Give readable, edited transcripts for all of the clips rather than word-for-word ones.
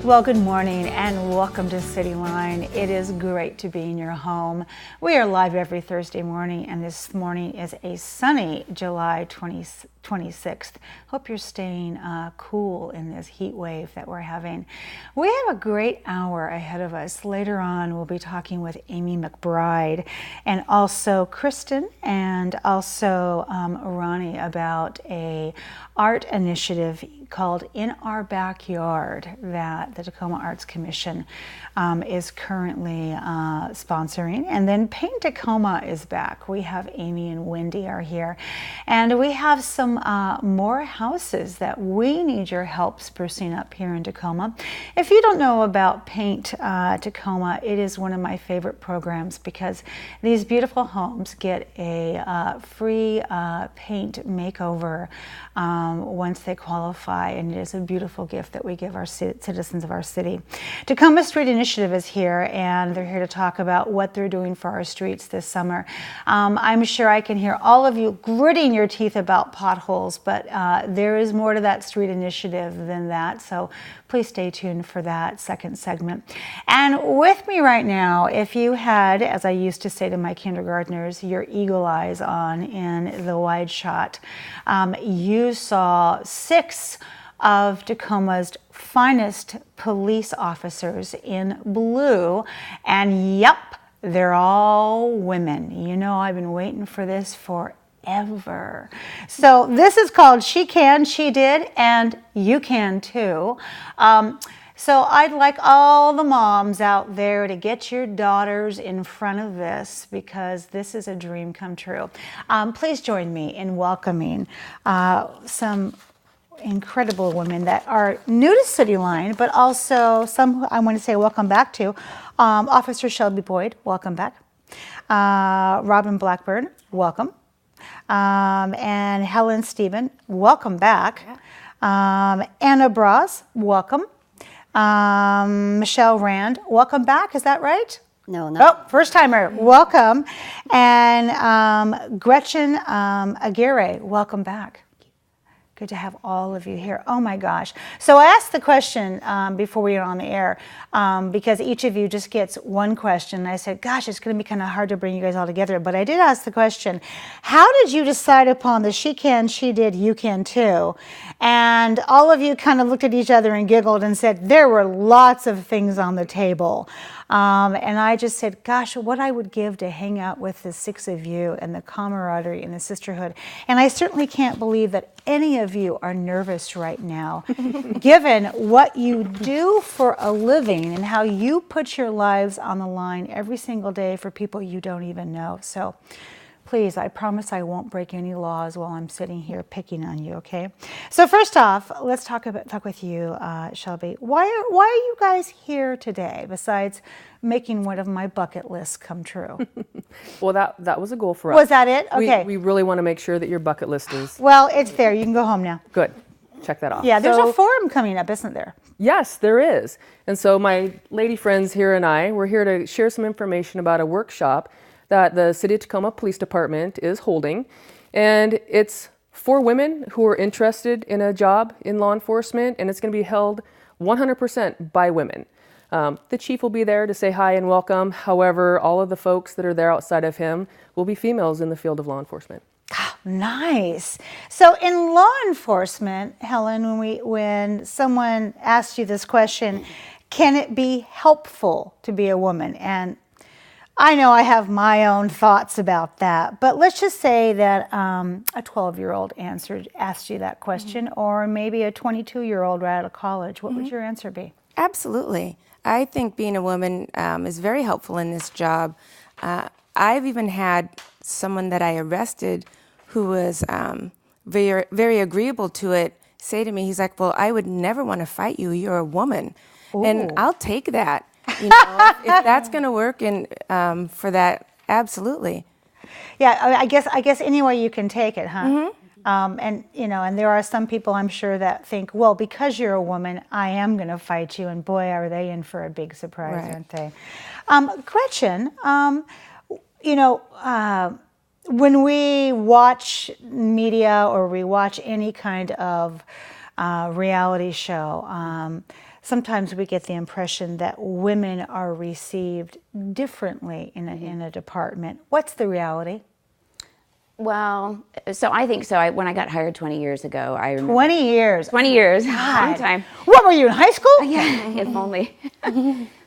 Well, good morning and welcome to CityLine. It is great to be in your home. We are live every Thursday morning, and this morning is a sunny July 26th. Hope you're staying cool in this heat wave that we're having. We have a great hour ahead of us. Later on, we'll be talking with Amy McBride and also Kristen and also Ronnie about a art initiative called In Our Backyard that the Tacoma Arts Commission is currently sponsoring. And then Paint Tacoma is back. We have Amy and Wendy are here. And we have some more houses that we need your help sprucing up here in Tacoma. If you don't know about Paint Tacoma, it is one of my favorite programs because these beautiful homes get a free paint makeover once they qualify, and it is a beautiful gift that we give our citizens of our city. Tacoma Street Initiative is here, and they're here to talk about what they're doing for our streets this summer. I'm sure I can hear all of you gritting your teeth about potholes, but there is more to that street initiative than that, so please stay tuned for that second segment. And with me right now, if you had, as I used to say to my kindergartners, your eagle eyes on in the wide shot, you saw 6 of Tacoma's finest police officers in blue, and yep, they're all women. You know, I've been waiting for this forever. So this is called She Can, She Did, and You Can Too. So I'd like all the moms out there to get your daughters in front of this because this is a dream come true. Please join me in welcoming some incredible women that are new to CityLine, but also some I want to say welcome back to. Officer Shelby Boyd, welcome back. Robin Blackburn, welcome. And Helen Stephen, welcome back. Anna Bras, welcome. Michelle Rand, welcome back. Is that right? No. Oh, first timer, welcome. And Gretchen Aguirre, welcome back. Good to have all of you here. Oh my gosh. So I asked the question before we went on the air because each of you just gets one question. And I said, gosh, it's going to be kind of hard to bring you guys all together. But I did ask the question, how did you decide upon the She Can, She Did, You Can Too? And all of you kind of looked at each other and giggled and said, there were lots of things on the table. And I just said, gosh, what I would give to hang out with the 6 of you and the camaraderie and the sisterhood. And I certainly can't believe that any of you are nervous right now, given what you do for a living and how you put your lives on the line every single day for people you don't even know. So please, I promise I won't break any laws while I'm sitting here picking on you, okay? So first off, let's talk with you, Shelby. Why are you guys here today, besides making one of my bucket lists come true? Well, that was a goal for us. Was that it? Okay. We really want to make sure that your bucket list is... Well, it's there. You can go home now. Good. Check that off. Yeah, there's a forum coming up, isn't there? Yes, there is. And so my lady friends here and I, we're here to share some information about a workshop that the City of Tacoma Police Department is holding. And it's for women who are interested in a job in law enforcement, and it's going to be held 100% by women. The chief will be there to say hi and welcome. However, all of the folks that are there outside of him will be females in the field of law enforcement. Oh, nice. So in law enforcement, Helen, when someone asks you this question, can it be helpful to be a woman? And I know I have my own thoughts about that, but let's just say that a 12-year-old asked you that question, or maybe a 22-year-old right out of college. What would your answer be? Absolutely. I think being a woman is very helpful in this job. I've even had someone that I arrested who was very, very agreeable to it say to me, he's like, well, I would never want to fight you. You're a woman. Ooh. And I'll take that. You know, if that's going to work and for that, absolutely. Yeah, I guess any way you can take it, huh? Mm-hmm. And there are some people I'm sure that think, well, because you're a woman, I am going to fight you. And boy, are they in for a big surprise, right. Aren't they? Gretchen, when we watch media or we watch any kind of reality show. Sometimes we get the impression that women are received differently in a department. What's the reality? Well, so I think so. When I got hired 20 years ago, I remember 20 years. 20 years, God. long time. What were you in high school? Yeah, if only.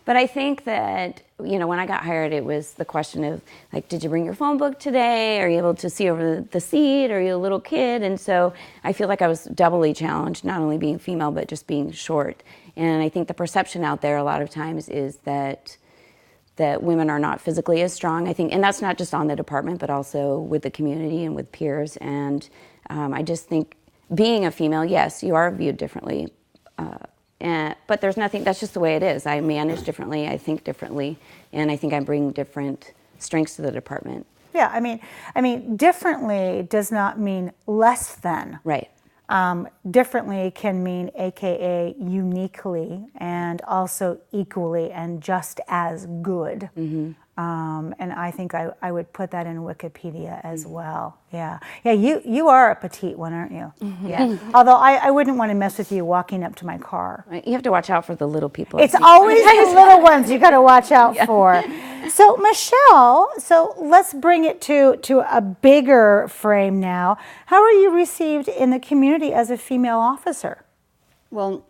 But I think that, when I got hired, it was the question of, like, did you bring your phone book today? Are you able to see over the seat? Are you a little kid? And so I feel like I was doubly challenged, not only being female, but just being short. And I think the perception out there a lot of times is that women are not physically as strong, I think, and that's not just on the department, but also with the community and with peers. And I just think being a female, yes, you are viewed differently, but there's nothing, that's just the way it is. I manage differently, I think differently, and I think I bring different strengths to the department. Yeah, I mean, differently does not mean less than. Right. Differently can mean AKA uniquely and also equally and just as good. And I think I would put that in Wikipedia as well. Yeah, you are a petite one, aren't you? Yeah. Although I wouldn't want to mess with you walking up to my car. Right. You have to watch out for the little people. It's always the little ones you got to watch out for. So Michelle, let's bring it to a bigger frame now. How are you received in the community as a female officer? Well,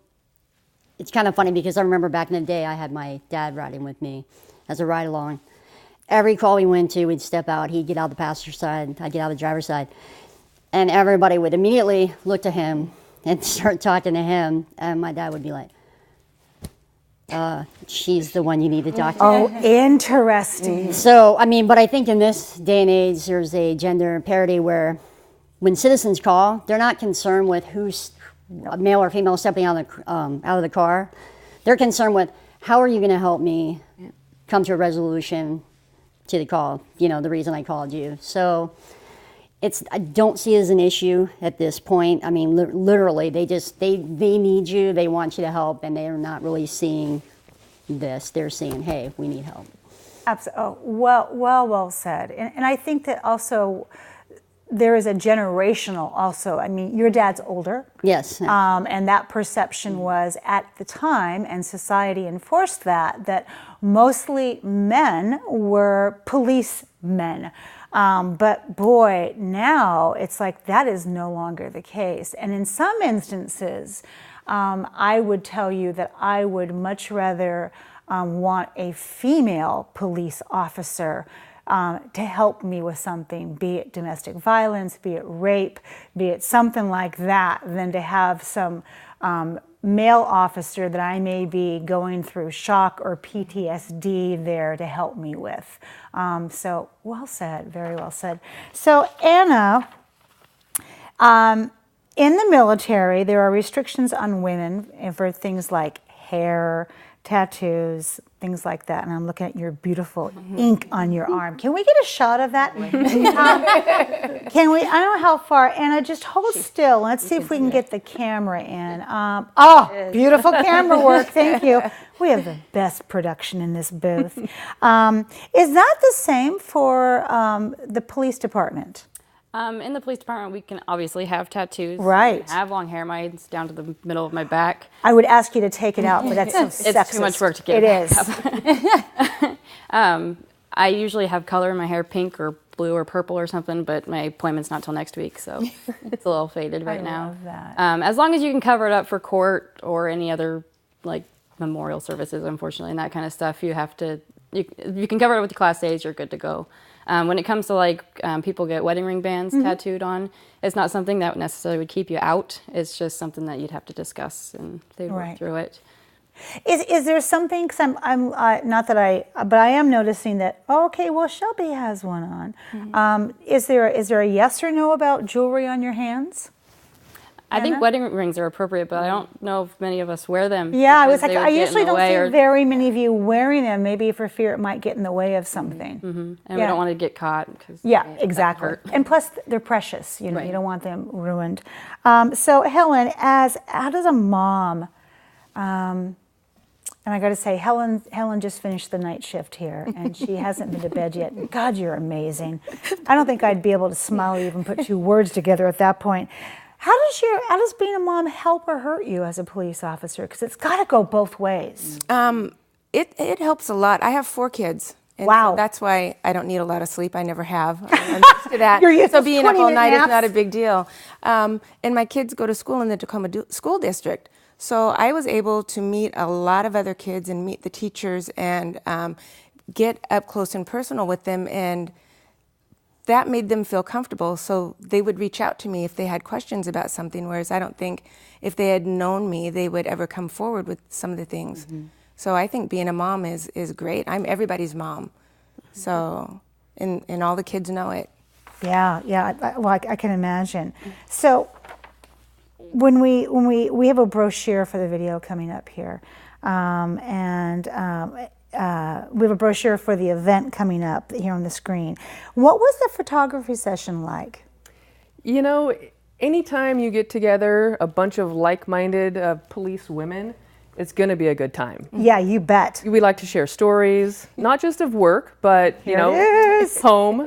it's kind of funny because I remember back in the day I had my dad riding with me as a ride-along. Every call we went to, we'd step out, he'd get out the passenger side, I'd get out the driver's side. And everybody would immediately look to him and start talking to him. And my dad would be like, she's the one you need to talk to. Oh, interesting. So, but I think in this day and age, there's a gender parity where when citizens call, they're not concerned with who's male or female stepping out of the car. They're concerned with, how are you going to help me come to a resolution to the call, the reason I called you. So I don't see it as an issue at this point. I mean, literally, they need you, they want you to help, and they're not really seeing this. They're saying, hey, we need help. Absolutely. Oh, well said. And I think that also there is a generational also. I mean, your dad's older. Yes. And that perception was at the time, and society enforced that mostly men were policemen. But boy, now it's like that is no longer the case. And in some instances, I would tell you that I would much rather want a female police officer to help me with something, be it domestic violence, be it rape, be it something like that, than to have some male officer that I may be going through shock or PTSD there to help me with. So well said, very well said. So Anna, in the military, there are restrictions on women for things like hair, tattoos, things like that. And I'm looking at your beautiful ink on your arm. Can we get a shot of that? Can we? I don't know how far. Anna, just hold still. Let's see if we can get the camera in. Beautiful camera work. Thank you. We have the best production in this booth. Is that the same for the police department? In the police department, we can obviously have tattoos. Right. I have long hair. Mine's down to the middle of my back. I would ask you to take it out, but that's so sexist. It's too much work to get it back is. up. I usually have color in my hair, pink or blue or purple or something, but my appointment's not till next week, so it's a little faded right now. Love that. As long as you can cover it up for court or any other like memorial services, unfortunately, and that kind of stuff, you have to. You can cover it with the Class A's, you're good to go. When it comes to people get wedding ring bands tattooed on, it's not something that necessarily would keep you out. It's just something that you'd have to discuss and they'd work through it. Is there something? Because I'm not that but I am noticing that. Oh, okay, well Shelby has one on. Is there a yes or no about jewelry on your hands? I think wedding rings are appropriate, but I don't know if many of us wear them. Yeah, I usually don't see very many of you wearing them, maybe for fear it might get in the way of something. And we don't want to get caught. Yeah, exactly. And plus, they're precious. You don't want them ruined. So Helen, how does a mom, and I got to say, Helen just finished the night shift here, and she hasn't been to bed yet. God, you're amazing. I don't think I'd be able to smile or even put two words together at that point. How does being a mom help or hurt you as a police officer? Because it's got to go both ways. It helps a lot. I have 4 kids. And Wow. so that's why I don't need a lot of sleep. I never have. I'm used to that. You're used so to being up all 20-minute night is naps? not a big deal. And my kids go to school in the Tacoma School District. So I was able to meet a lot of other kids and meet the teachers and get up close and personal with them. And that made them feel comfortable. So they would reach out to me if they had questions about something, whereas I don't think if they had known me, they would ever come forward with some of the things. So I think being a mom is great. I'm everybody's mom. So, and all the kids know it. Yeah. I can imagine. So when we have a brochure for the video coming up here, and we have a brochure for the event coming up here on the screen. What was the photography session like? You know, anytime you get together a bunch of like-minded police women, it's going to be a good time. Yeah, you bet. We like to share stories, not just of work, but, home.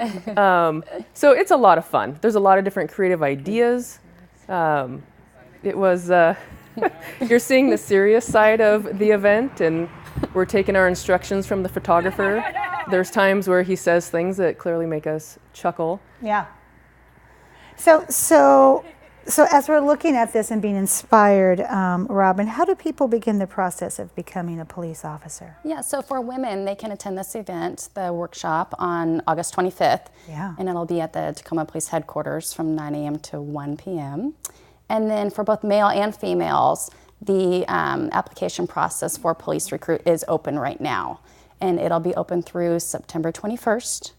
So it's a lot of fun. There's a lot of different creative ideas. It was, you're seeing the serious side of the event, and we're taking our instructions from the photographer. There's times where he says things that clearly make us chuckle. Yeah. So as we're looking at this and being inspired, Robin, how do people begin the process of becoming a police officer? Yeah, so for women, they can attend this event, the workshop, on August 25th. Yeah. And it'll be at the Tacoma Police Headquarters from 9 a.m. to 1 p.m. And then for both male and females, the application process for Police Recruit is open right now. And it'll be open through September 21st.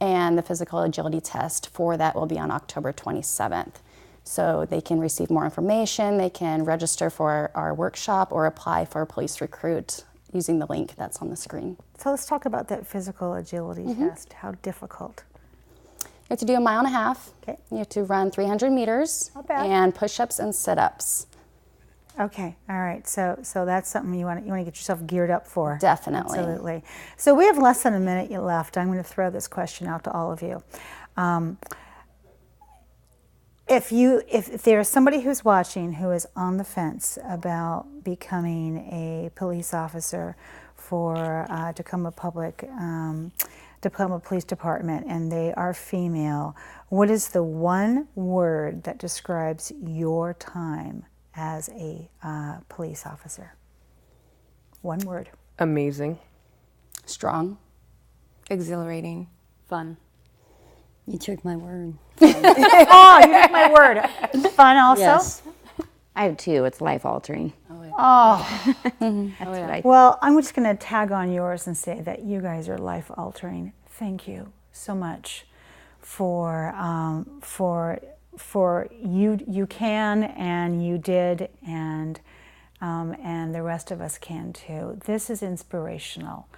And the physical agility test for that will be on October 27th. So they can receive more information, they can register for our workshop or apply for Police Recruit using the link that's on the screen. So let's talk about that physical agility test. How difficult? You have to do a 1.5 miles. Okay. You have to run 300 meters Not bad. and push-ups and sit-ups. Okay, all right. So that's something you want to get yourself geared up for. Definitely. Absolutely. So we have less than a minute left. I'm going to throw this question out to all of you. If there's somebody who's watching who is on the fence about becoming a police officer for Tacoma Police Department, and they are female, what is the one word that describes your time as a police officer? One word. Amazing. Strong. Exhilarating. Fun. You took my word. Oh, you took my word. Fun also? Yes. I have 2. It's life-altering. Oh. That's what I Well, I'm just going to tag on yours and say that you guys are life-altering. Thank you so much for you can and you did and the rest of us can too. This is inspirational.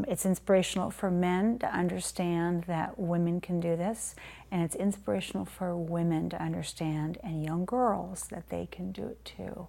It's inspirational for men to understand that women can do this, and it's inspirational for women to understand, and young girls, that they can do it too.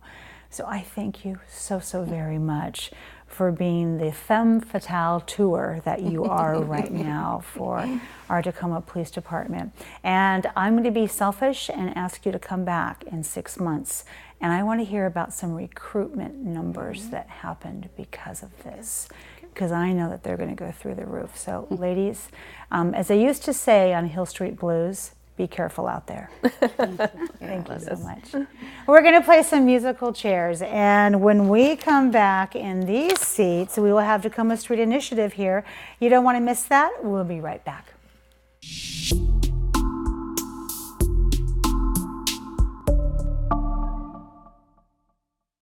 So I thank you so very much for being the femme fatale tour that you are right now for our Tacoma Police Department. And I'm going to be selfish and ask you to come back in 6 months. And I want to hear about some recruitment numbers that happened because of this, because I know that they're going to go through the roof. So ladies, as I used to say on Hill Street Blues, be careful out there. Thank you so much. We're going to play some musical chairs, and when we come back in these seats, we will have Tacoma Street Initiative here. You don't want to miss that. We'll be right back.